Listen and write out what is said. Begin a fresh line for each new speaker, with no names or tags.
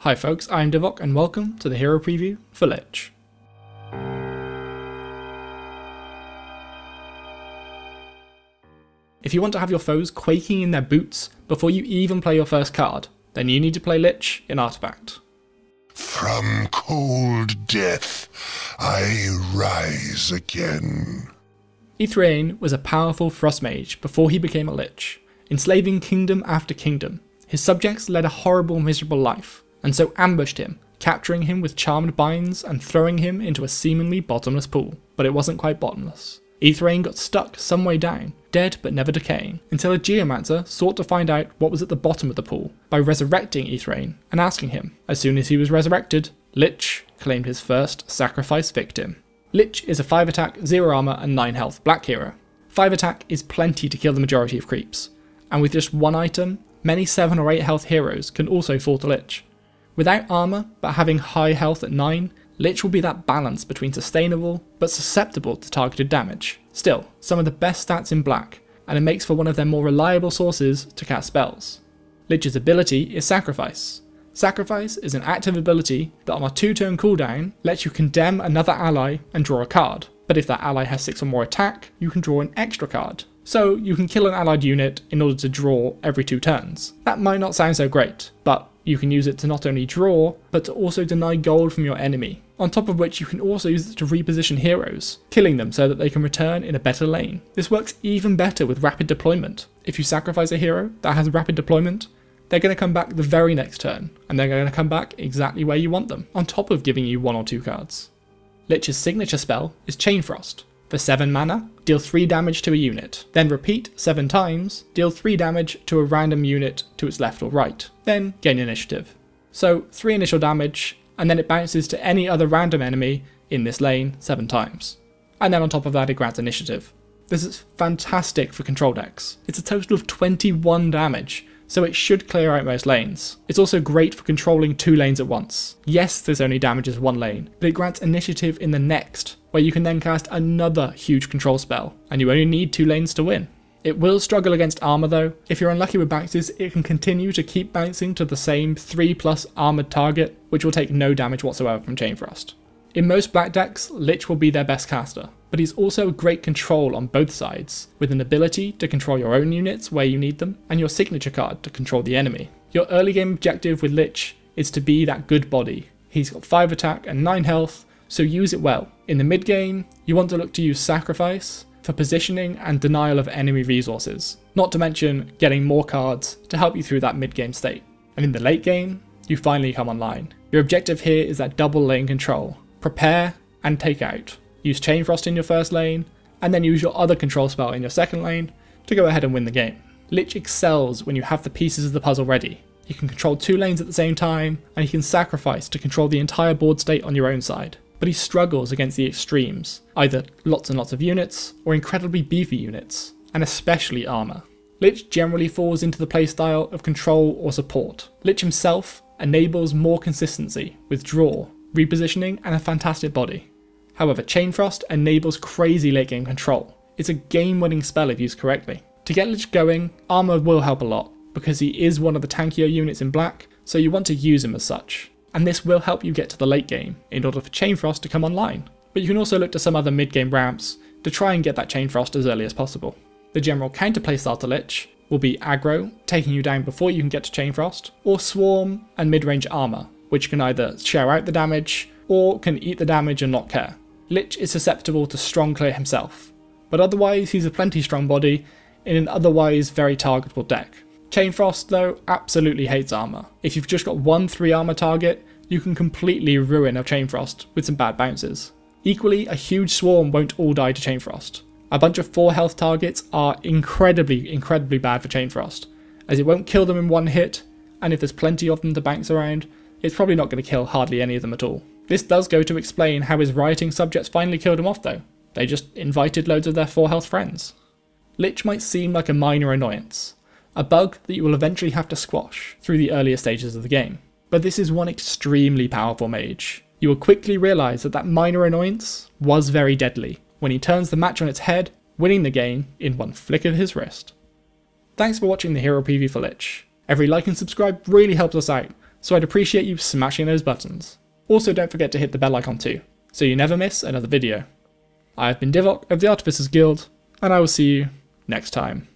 Hi folks, I'm Divok and welcome to the Hero Preview for Lich. If you want to have your foes quaking in their boots before you even play your first card, then you need to play Lich in Artifact.
From cold death, I rise again.
Ithrain was a powerful frost mage before he became a Lich. Enslaving kingdom after kingdom, his subjects led a horrible, miserable life, and so ambushed him, capturing him with charmed binds and throwing him into a seemingly bottomless pool. But it wasn't quite bottomless. Ithrain got stuck some way down, dead but never decaying, until a geomancer sought to find out what was at the bottom of the pool by resurrecting Ithrain and asking him. As soon as he was resurrected, Lich claimed his first sacrifice victim. Lich is a 5 attack, 0 armor and 9 health black hero. 5 attack is plenty to kill the majority of creeps, and with just one item, many 7 or 8 health heroes can also fall to Lich. Without armor, but having high health at 9, Lich will be that balance between sustainable, but susceptible to targeted damage. Still, some of the best stats in black, and it makes for one of their more reliable sources to cast spells. Lich's ability is Sacrifice. Sacrifice is an active ability that on a 2-turn cooldown lets you condemn another ally and draw a card, but if that ally has 6 or more attack, you can draw an extra card. So you can kill an allied unit in order to draw every 2 turns. That might not sound so great, but you can use it to not only draw, but to also deny gold from your enemy. On top of which you can also use it to reposition heroes, killing them so that they can return in a better lane. This works even better with rapid deployment. If you sacrifice a hero that has rapid deployment, they're going to come back the very next turn, and they're going to come back exactly where you want them, on top of giving you 1 or 2 cards. Lich's signature spell is Chain Frost. For 7 mana, deal 3 damage to a unit, then repeat 7 times, deal 3 damage to a random unit to its left or right, then gain initiative. So 3 initial damage, and then it bounces to any other random enemy in this lane 7 times. And then on top of that it grants initiative. This is fantastic for control decks. It's a total of 21 damage, so it should clear out most lanes. It's also great for controlling 2 lanes at once. Yes, this only damages 1 lane, but it grants initiative in the next, where you can then cast another huge control spell, and you only need 2 lanes to win. It will struggle against armor though. If you're unlucky with bounces, it can continue to keep bouncing to the same 3+ armored target, which will take no damage whatsoever from Chain Frost. In most black decks, Lich will be their best caster, but he's also a great control on both sides, with an ability to control your own units where you need them, and your signature card to control the enemy. Your early game objective with Lich is to be that good body. He's got 5 attack and 9 health, so use it well. In the mid game, you want to look to use Sacrifice for positioning and denial of enemy resources, not to mention getting more cards to help you through that mid game state. And in the late game, you finally come online. Your objective here is that double lane control. Prepare and take out. Use Chain Frost in your first lane, and then use your other control spell in your second lane to go ahead and win the game. Lich excels when you have the pieces of the puzzle ready. You can control 2 lanes at the same time, and you can sacrifice to control the entire board state on your own side. But he struggles against the extremes, either lots and lots of units, or incredibly beefy units, and especially armor. Lich generally falls into the playstyle of control or support. Lich himself enables more consistency with draw, repositioning, and a fantastic body. However, Chain Frost enables crazy late game control. It's a game winning spell if used correctly. To get Lich going, armor will help a lot, because he is one of the tankier units in black, so you want to use him as such. And this will help you get to the late game in order for Chain Frost to come online. But you can also look to some other mid game ramps to try and get that Chain Frost as early as possible. The general counterplay style to Lich will be aggro, taking you down before you can get to Chain Frost, or swarm and mid-range armor, which can either share out the damage or can eat the damage and not care. Lich is susceptible to strong clear himself, but otherwise he's a plenty strong body in an otherwise very targetable deck. Chain Frost though absolutely hates armor. If you've just got 1 3 armor target, you can completely ruin a Chain Frost with some bad bounces. Equally, a huge swarm won't all die to Chain Frost. A bunch of 4 health targets are incredibly bad for Chain Frost, as it won't kill them in 1 hit, and if there's plenty of them to bounce around, it's probably not going to kill hardly any of them at all. This does go to explain how his rioting subjects finally killed him off though. They just invited loads of their 4 health friends. Lich might seem like a minor annoyance, a bug that you will eventually have to squash through the earlier stages of the game. But this is one extremely powerful mage. You will quickly realise that that minor annoyance was very deadly when he turns the match on its head, winning the game in 1 flick of his wrist. Thanks for watching the Hero Preview for Lich. Every like and subscribe really helps us out, so I'd appreciate you smashing those buttons. Also don't forget to hit the bell icon too, so you never miss another video. I have been Divok of the Artificers Guild, and I will see you next time.